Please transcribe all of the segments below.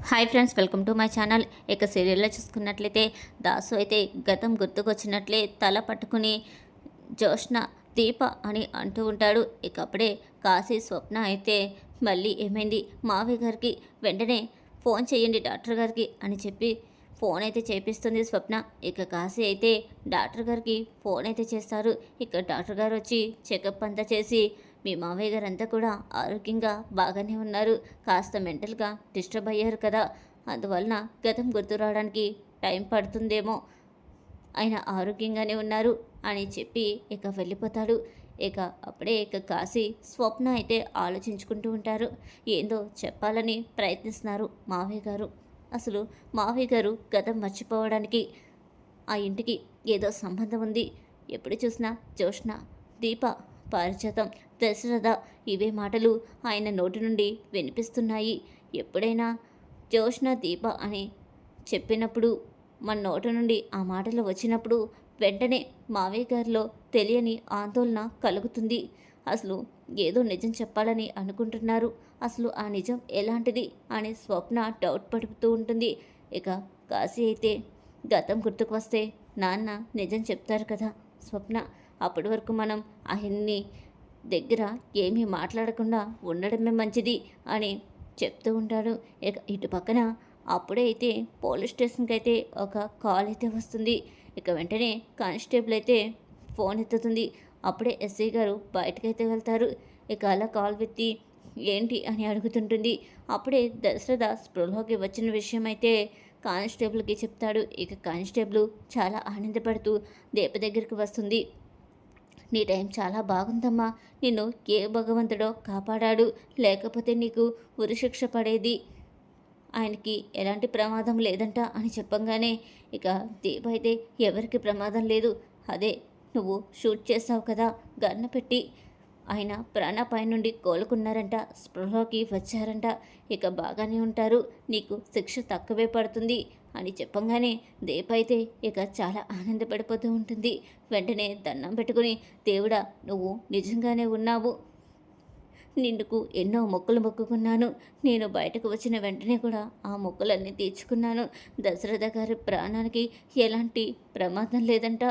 Hi friends, welcome to my channel. ఇక సీరియల్లో చూసుకున్నట్లయితే దాసు అయితే గతం గుర్తుకొచ్చినట్లే తల పట్టుకుని జోష్న దీప అని అంటూ ఉంటాడు. ఇక అప్పుడే కాశీ స్వప్న అయితే మళ్ళీ ఏమైంది మావి గారికి వెంటనే ఫోన్ చేయండి డాక్టర్ గారికి అని చెప్పి ఫోన్ అయితే చేపిస్తుంది స్వప్న. ఇక కాశీ అయితే డాక్టర్ గారికి ఫోన్ అయితే చేస్తారు. ఇక డాక్టర్ గారు వచ్చి చెకప్ అంతా చేసి మీ మావయ్య గారు అంతా కూడా ఆరోగ్యంగా బాగానే ఉన్నారు, కాస్త మెంటల్గా డిస్టర్బ్ అయ్యారు కదా, అందువలన గతం గుర్తు రావడానికి టైం పడుతుందేమో, ఆయన ఆరోగ్యంగానే ఉన్నారు అని చెప్పి ఇక వెళ్ళిపోతాడు. ఇక అప్పుడే ఇక కాశీ స్వప్న అయితే ఆలోచించుకుంటూ ఉంటారు. ఏందో చెప్పాలని ప్రయత్నిస్తున్నారు మావయ్య గారు. అసలు మావయ్య గారు గతం మర్చిపోవడానికి ఆ ఇంటికి ఏదో సంబంధం ఉంది. ఎప్పుడు చూసినా జోష్న, దీప, పారిజాతం, దశరథ ఇవే మాటలు ఆయన నోటి నుండి వినిపిస్తున్నాయి. ఎప్పుడైనా జోష్న, దీప అని చెప్పినప్పుడు మన నోటి నుండి ఆ మాటలు వచ్చినప్పుడు వెంటనే మావయ్య గారిలో తెలియని ఆందోళన కలుగుతుంది. అసలు ఏదో నిజం చెప్పాలని అనుకుంటున్నారు, అసలు ఆ నిజం ఎలాంటిది అని స్వప్న డౌట్ పడుతూ ఉంటుంది. ఇక కాశీ అయితే గతం గుర్తుకు వస్తే నాన్న నిజం చెప్తారు కదా స్వప్న, అప్పటి వరకు మనం ఆయన్ని దగ్గర ఏమీ మాట్లాడకుండా ఉండడమే మంచిది అని చెప్తూ ఉంటాడు. ఇక ఇటు పక్కన అప్పుడే అయితే పోలీస్ స్టేషన్కి అయితే ఒక కాల్ అయితే వస్తుంది. ఇక వెంటనే కానిస్టేబుల్ అయితే ఫోన్ ఎత్తుతుంది. అప్పుడే ఎస్ఐ గారు బయటకైతే వెళ్తారు. ఇక అలా కాల్ ఎత్తి ఏంటి అని అడుగుతుంటుంది. అప్పుడే దశరథ స్పృహలోకి వచ్చిన విషయం అయితే కానిస్టేబుల్కి చెప్తాడు. ఇక కానిస్టేబుల్ చాలా ఆనందపడుతూ దీప దగ్గరికి వస్తుంది. నీ టైం చాలా బాగుందమ్మా, నిన్ను ఏ భగవంతుడో కాపాడాడు, లేకపోతే నీకు ఉరిశిక్ష పడేది, ఆయనకి ఎలాంటి ప్రమాదం లేదంట అని చెప్పంగానే ఇక దీప అయితే ఎవరికి ప్రమాదం లేదు, అదే నువ్వు షూట్ చేసావు కదా గన్ను పెట్టి, ఆయన ప్రాణాపాయం నుండి కోలుకున్నారంట, స్పృహలోకి వచ్చారంట, ఇక బాగానే ఉంటారు, నీకు శిక్ష తక్కువే పడుతుంది అని చెప్పంగానే దీప అయితే ఇక చాలా ఆనందపడిపోతూ ఉంటుంది. వెంటనే దండం పెట్టుకుని దేవుడా నువ్వు నిజంగానే ఉన్నావు, నిండుకు ఎన్నో మొక్కులు మొక్కుకున్నాను, నేను బయటకు వచ్చిన వెంటనే కూడా ఆ మొక్కులన్నీ తీర్చుకున్నాను, దశరథ గారి ప్రాణానికి ఎలాంటి ప్రమాదం లేదంట,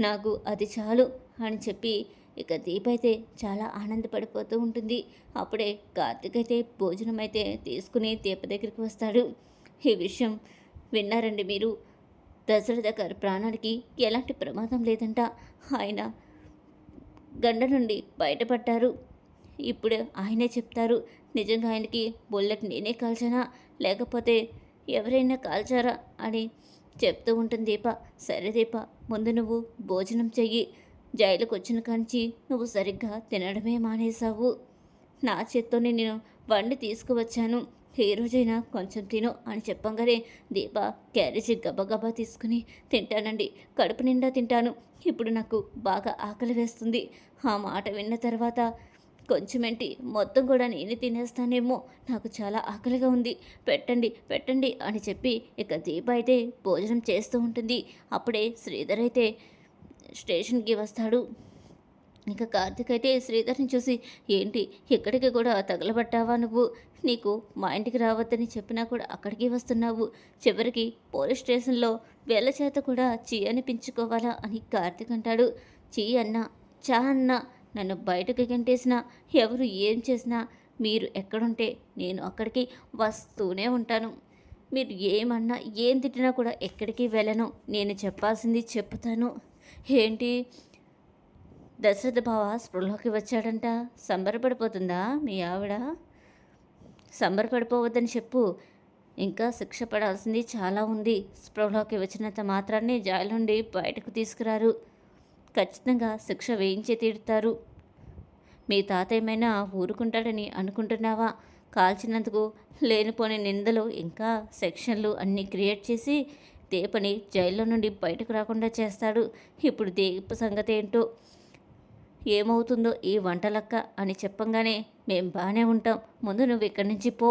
నాకు అది చాలు అని చెప్పి ఇక దీప అయితే చాలా ఆనందపడిపోతూ ఉంటుంది. అప్పుడే కార్తీక్ అయితే భోజనం అయితే తీసుకుని దీప దగ్గరికి వస్తాడు. ఈ విషయం విన్నారండి మీరు, దశరథ గారి ప్రాణానికి ఎలాంటి ప్రమాదం లేదంట, ఆయన గండ నుండి బయటపడ్డారు, ఇప్పుడు ఆయనే చెప్తారు నిజంగా ఆయనకి బుల్లెట్ నేనే కాల్చానా లేకపోతే ఎవరైనా కాల్చారా అని చెప్తూ ఉంటుంది దీప. సరే దీప, ముందు నువ్వు భోజనం చెయ్యి, జైలుకు వచ్చిన కాంచి నువ్వు సరిగ్గా తినడమే మానేశావు, నా చేత్తోనే నేను వండి తీసుకువచ్చాను, ఏ రోజైనా కొంచెం తిను అని చెప్పంగానే దీప క్యారేజీ గబగబా తీసుకుని తింటానండి, కడుపు నిండా తింటాను, ఇప్పుడు నాకు బాగా ఆకలి వేస్తుంది, ఆ మాట విన్న తర్వాత కొంచెమేంటి మొత్తం కూడా నేనే తినేస్తానేమో, నాకు చాలా ఆకలిగా ఉంది, పెట్టండి పెట్టండి అని చెప్పి ఇక దీప అయితే భోజనం చేస్తూ ఉంటుంది. అప్పుడే శ్రీధర్ అయితే స్టేషన్కి వస్తాడు. ఇక కార్తీక్ అయితే శ్రీధర్ని చూసి ఏంటి ఇక్కడికి కూడా తగలబట్టావా నువ్వు, నీకు మా ఇంటికి రావద్దని చెప్పినా కూడా అక్కడికి వస్తున్నావు, చివరికి పోలీస్ స్టేషన్లో వేళ్ళ చేత కూడా చీ అనిపించుకోవాలా అని కార్తీక్ అంటాడు. చీ అన్నా చా అన్నా నన్ను బయటకు గంటేసినా ఎవరు ఏం చేసినా మీరు ఎక్కడుంటే నేను అక్కడికి వస్తూనే ఉంటాను, మీరు ఏమన్నా ఏం తిట్టినా కూడా ఎక్కడికి వెళ్ళను, నేను చెప్పాల్సింది చెప్తాను. ఏంటి దశరథ బావ స్పృహలోకి వచ్చాడంట, సంబరపడిపోతుందా మీ ఆవిడ, సంబరపడిపోవద్దని చెప్పు, ఇంకా శిక్ష పడాల్సింది చాలా ఉంది, స్పృహలోకి వచ్చినంత మాత్రాన్ని జైలు నుండి బయటకు తీసుకురారు, ఖచ్చితంగా శిక్ష వేయించే తీరుతారు, మీ తాత ఏమైనా ఊరుకుంటాడని అనుకుంటున్నావా, కాల్చినందుకు లేనిపోని నిందలు ఇంకా సెక్షన్లు అన్నీ క్రియేట్ చేసి దీపని జైల్లో నుండి బయటకు రాకుండా చేస్తాడు, ఇప్పుడు దీప సంగతి ఏంటో ఏమవుతుందో ఈ వంటలక్క అని చెప్పంగానే మేం బాగానే ఉంటాం, ముందు నువ్వు ఇక్కడి నుంచి పో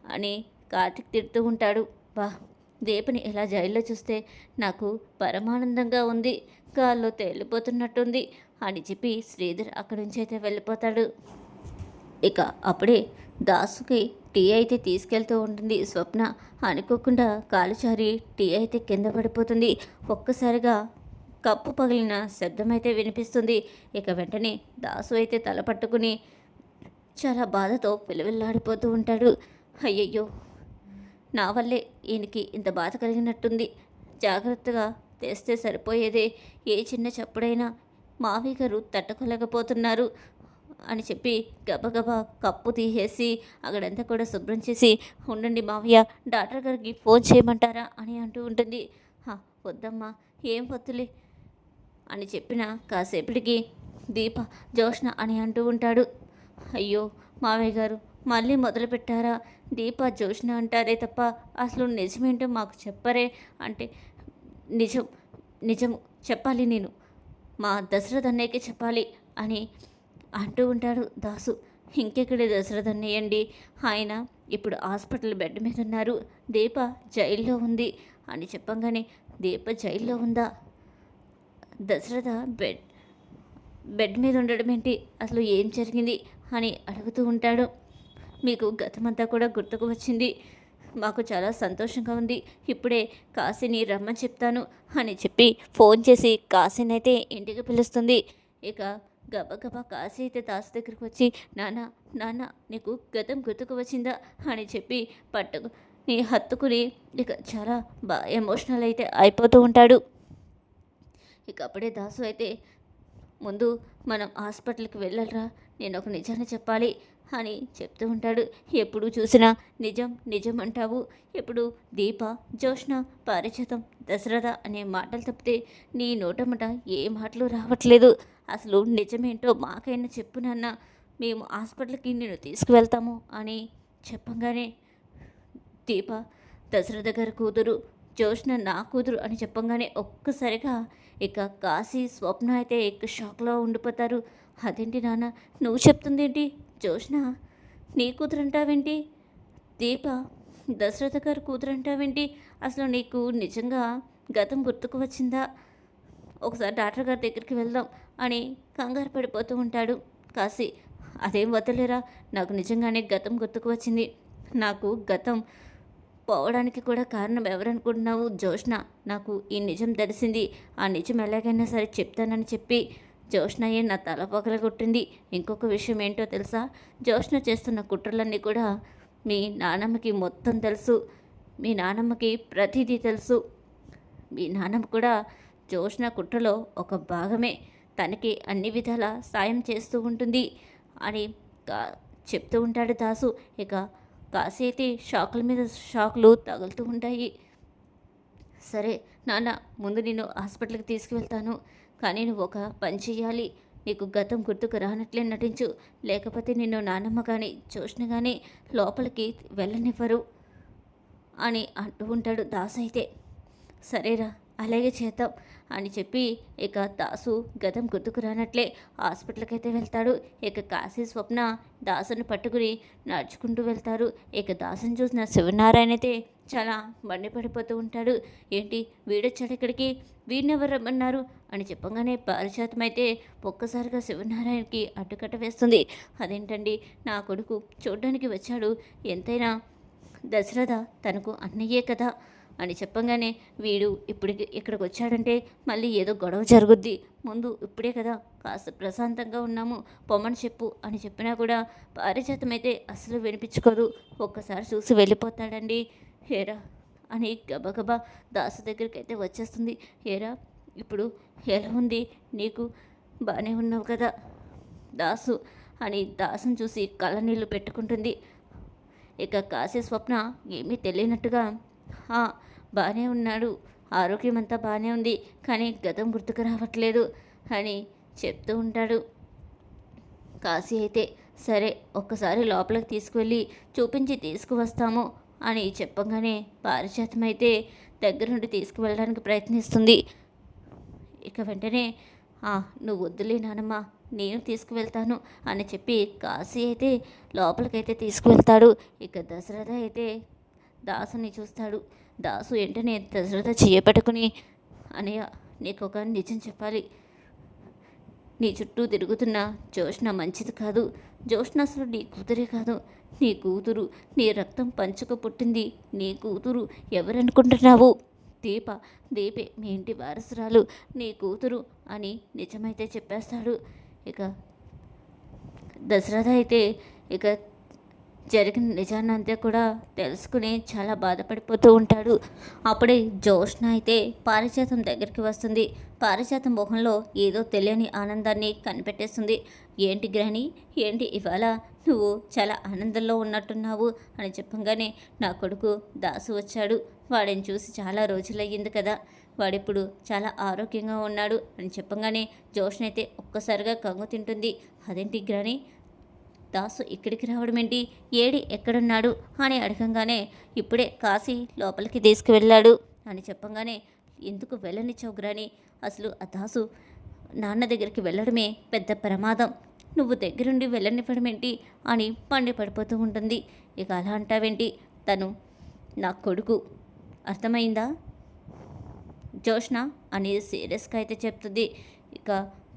అని కార్తిక్ తిడుతూ ఉంటాడు. బా, దీపని ఇలా జైల్లో చూస్తే నాకు పరమానందంగా ఉంది, గాల్లో తేలిపోతున్నట్టుంది అని చెప్పి శ్రీధర్ అక్కడి నుంచి అయితే వెళ్ళిపోతాడు. ఇక అప్పుడే దాసుకి టీ అయితే తీసుకెళ్తూ ఉంటుంది స్వప్న. అనుకోకుండా కాలు జారి టీ అయితే కింద పడిపోతుంది. ఒక్కసారిగా కప్పు పగిలిన శబ్దం అయితే వినిపిస్తుంది. ఇక వెంటనే దాసు అయితే తల పట్టుకుని చాలా బాధతో విలవిల్లాడిపోతూ ఉంటాడు. అయ్యయ్యో, నా వల్లే ఈయనకి ఇంత బాధ కలిగినట్టుంది. జాగ్రత్తగా తెస్తే సరిపోయేదే. ఏ చిన్న చప్పుడైనా మావయ్య గారు తట్టుకోలేకపోతున్నారు అని చెప్పి గబగబా కప్పు తీసేసి అక్కడంతా కూడా శుభ్రం చేసి, ఉండండి మావయ్య, డాక్టర్ గారికి ఫోన్ చేయమంటారా అని అంటూ ఉంటుంది. వద్దమ్మా, ఏం వద్దులే అని చెప్పిన కాసేపటికి దీప, జోష్న అని అంటూ ఉంటాడు. అయ్యో మావయ్య గారు, మళ్ళీ మొదలుపెట్టారా? దీప జోష్న అంటారే తప్ప అసలు నిజమేంటో మాకు చెప్పరే అంటే, నిజం నిజం చెప్పాలి, నేను మా దశరథ్ అన్నయ్యకి చెప్పాలి అని అంటూ ఉంటాడు దాసు. ఇంకెక్కడి దశరథ్ అన్నయ్య అండి, ఆయన ఇప్పుడు హాస్పిటల్ బెడ్ మీద ఉన్నారు, దీప జైల్లో ఉంది అని చెప్పంగానే, దీప జైల్లో ఉందా? దశరథ బెడ్ మీద ఉండడం ఏంటి? అసలు ఏం జరిగింది అని అడుగుతూ ఉంటాడు. మీకు గతమంతా కూడా గుర్తుకు వచ్చింది, మాకు చాలా సంతోషంగా ఉంది, ఇప్పుడే కాశీని రమ్మని చెప్తాను అని చెప్పి ఫోన్ చేసి కాశీని అయితే ఇంటికి పిలుస్తుంది. ఇక గబగబా కాశీ అయితే దాసు దగ్గరికి వచ్చి, నాన్న నాన్న నీకు గతం గుర్తుకు వచ్చిందా అని చెప్పి పట్టుకుని హత్తుకుని ఇక చాలా ఎమోషనల్ అయితే అయిపోతూ ఉంటాడు. ఇక అప్పుడే దాసు అయితే, ముందు మనం హాస్పిటల్కి వెళ్ళాలరా, నేను ఒక నిజాన్ని చెప్పాలి అని చెప్తూ ఉంటాడు. ఎప్పుడు చూసినా నిజం నిజం అంటావు, ఎప్పుడు దీప, జోష్న, పారిజాతం, దశరథ అనే మాటలు తప్పితే నీ నోటమట ఏ మాటలు రావట్లేదు. అసలు నిజమేంటో మాకైనా చెప్పు నాన్న, మేము హాస్పిటల్కి నేను తీసుకువెళ్తాము అని చెప్పంగానే, దీప దశరథ గారి కూతురు, జోష్న నా కూతురు అని చెప్పంగానే ఒక్కసారిగా ఇక కాశీ, స్వప్న అయితే ఇక షాక్లో ఉండిపోతారు. అదేంటి నాన్న నువ్వు చెప్తుంది ఏంటి? జోష్న నీ కూతురు అంటావేంటి? దీప దశరథ గారి కూతురు అంటావేంటి? అసలు నీకు నిజంగా గతం గుర్తుకు వచ్చిందా? ఒకసారి డాక్టర్ గారి దగ్గరికి వెళ్దాం అని కంగారు పడిపోతూ ఉంటాడు కాశీ. అదేం వద్దలేరా, నాకు నిజంగానే గతం గుర్తుకు వచ్చింది. నాకు గతం పోవడానికి కూడా కారణం ఎవరనుకుంటున్నావు? జోష్న. నాకు ఈ నిజం తెలిసింది, ఆ నిజం ఎలాగైనా సరే చెప్తానని చెప్పి జోష్నయే నా తల పగలగొట్టింది. ఇంకొక విషయం ఏంటో తెలుసా? జోష్న చేస్తున్న కుట్రలన్నీ కూడా మీ నానమ్మకి మొత్తం తెలుసు, మీ నానమ్మకి ప్రతిదీ తెలుసు. మీ నానమ్మ కూడా జోష్న కుట్రలో ఒక భాగమే, తనకి అన్ని విధాల సాయం చేస్తూ ఉంటుంది అని చెప్తూ ఉంటాడు దాసు. ఇక కాశీ అయితే షాకుల మీద షాకులు తగులుతూ ఉంటాయి. సరే నాన్న, ముందు నేను హాస్పిటల్కి తీసుకువెళ్తాను, కానీ నువ్వు ఒక పని చెయ్యాలి, నీకు గతం గుర్తుకు రానట్లే నటించు, లేకపోతే నిన్ను నానమ్మ కానీ జోష్న కానీ లోపలికి వెళ్ళనివ్వరు అని అంటూ ఉంటాడు దాసు అయితే. సరేరా, అలాగే చేద్దాం అని చెప్పి ఇక దాసు గతం గుర్తుకు రానట్లే హాస్పిటల్కి అయితే వెళ్తాడు. ఇక కాశీ, స్వప్న దాసుని పట్టుకుని నడుచుకుంటూ వెళ్తారు. ఇక దాసుని చూసిన శివనారాయణ అయితే చాలా మండిపడిపోతూ ఉంటాడు. ఏంటి వీడొచ్చాడు ఇక్కడికి, వీడినెవరు రమ్మన్నారు అని చెప్పగానే పారిజాతం అయితే ఒక్కసారిగా శివనారాయణకి అడ్డుకట్ట వేస్తుంది. అదేంటండి, నా కొడుకు చూడ్డానికి వచ్చాడు, ఎంతైనా దశరథ తనకు అన్నయ్యే కదా అని చెప్పంగానే, వీడు ఇక్కడికి వచ్చాడంటే మళ్ళీ ఏదో గొడవ జరుగుద్ది, ముందు ఇప్పుడే కదా కాస్త ప్రశాంతంగా ఉన్నాము, పొమ్మని చెప్పు అని చెప్పినా కూడా పారిజాతం అయితే అసలు వినిపించుకోదు. ఒక్కసారి చూసి వెళ్ళిపోతాడండి. హేరా అని గబగబా దాసు దగ్గరికి అయితే వచ్చేస్తుంది. హేరా, ఇప్పుడు ఎలా ఉంది నీకు, బాగానే ఉన్నావు కదా దాసు అని దాసుని చూసి కళ్ళనీళ్ళు పెట్టుకుంటుంది. ఇక కాశీ, స్వప్న ఏమీ తెలియనట్టుగా బాగానే ఉన్నాడు, ఆరోగ్యం అంతా బాగానే ఉంది, కానీ గతం గుర్తుకు రావట్లేదు అని చెప్తూ ఉంటాడు. కాశీ అయితే సరే ఒక్కసారి లోపలికి తీసుకువెళ్ళి చూపించి తీసుకువస్తాము అని చెప్పగానే పారిజాతం అయితే దగ్గరుండి తీసుకువెళ్ళడానికి ప్రయత్నిస్తుంది. ఇక వెంటనే నువ్వు వద్దులే నానమ్మ, నేను తీసుకువెళ్తాను అని చెప్పి కాశీ అయితే లోపలికైతే తీసుకువెళ్తాడు. ఇక దశరథ అయితే దాసుని చూస్తాడు. దాసు వెంటనే దశరథ చేయపట్టుకుని, అన్నయ్య నీకు ఒక నిజం చెప్పాలి, నీ చుట్టూ తిరుగుతున్న జోష్న మంచిది కాదు. జోష్న అసలు నీ కూతురే కాదు. నీ కూతురు నీ రక్తం పంచుకు పుట్టింది. నీ కూతురు ఎవరనుకుంటున్నావు? దీప. దీపే మీ ఇంటి వారసురాలు. నీ కూతురు అని నిజమైతే చెప్పేస్తాడు. ఇక దశరథ అయితే ఇక జరిగిన నిజాన్నంతా కూడా తెలుసుకుని చాలా బాధపడిపోతూ ఉంటాడు. అప్పుడే జోష్న అయితే పారిజాతం దగ్గరికి వస్తుంది. పారిజాతం మొహంలో ఏదో తెలియని ఆనందాన్ని కనిపెట్టేస్తుంది. ఏంటి గ్రాని, ఏంటి ఇవాళ నువ్వు చాలా ఆనందంలో ఉన్నట్టున్నావు అని చెప్పంగానే, నా కొడుకు దాసు వచ్చాడు. వాడిని చూసి చాలా రోజులయ్యింది కదా, వాడిప్పుడు చాలా ఆరోగ్యంగా ఉన్నాడు అని చెప్పంగానే జోష్న అయితే ఒక్కసారిగా కంగు తింటుంది. అదేంటి గ్రాని, దాసు ఇక్కడికి రావడం ఏంటి, ఏడి ఎక్కడున్నాడు అని అడగంగానే, ఇప్పుడే కాశీ లోపలికి తీసుకువెళ్ళాడు అని చెప్పంగానే, ఎందుకు వెళ్ళనిచ్చావు గ్రాని, అసలు ఆ దాసు నాన్న దగ్గరికి వెళ్ళడమే పెద్ద ప్రమాదం, నువ్వు దగ్గరుండి వెళ్ళనివ్వడం ఏంటి అని మండిపడిపోతూ ఉంటుంది. ఇక అలా అంటావేంటి, తను నా కొడుకు, అర్థమైందా జోష్న అని సీరియస్గా అయితే చెప్తుంది. ఇక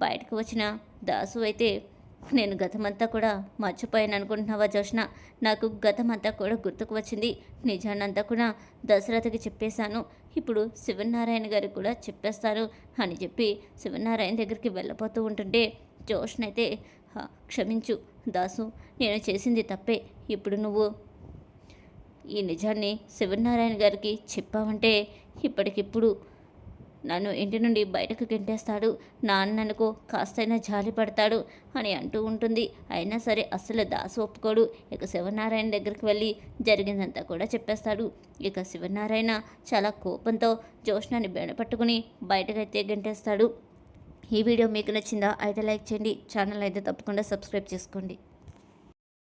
బయటకు వచ్చిన దాసు అయితే, నేను గతమంతా కూడా మర్చిపోయాను అనుకుంటున్నావా జోష్న, నాకు గతమంతా కూడా గుర్తుకు వచ్చింది. నిజాన్నంతా కూడా దశరథకి చెప్పేశాను. ఇప్పుడు శివనారాయణ గారికి కూడా చెప్పేస్తాను అని చెప్పి శివనారాయణ దగ్గరికి వెళ్ళబోతూ ఉంటుంటే, జోష్న అయితే, క్షమించు దాసు, నేను చేసింది తప్పే. ఇప్పుడు నువ్వు ఈ నిజాన్ని శివనారాయణ గారికి చెప్పావంటే ఇప్పటికిప్పుడు నన్ను ఇంటి నుండి బయటకు గెంటేస్తాడు, నాన్ననుకో కాస్తైనా జాలి పడతాడు అని అంటూ ఉంటుంది. అయినా సరే అస్సలు దాసు ఒప్పుకోడు. ఇక శివనారాయణ దగ్గరికి వెళ్ళి జరిగిందంతా కూడా చెప్పేస్తాడు. ఇక శివనారాయణ చాలా కోపంతో జోష్నాని బెడపట్టుకుని బయటకైతే గెంటేస్తాడు. ఈ వీడియో మీకు నచ్చిందా? అయితే లైక్ చేయండి. ఛానల్ అయితే తప్పకుండా సబ్స్క్రైబ్ చేసుకోండి.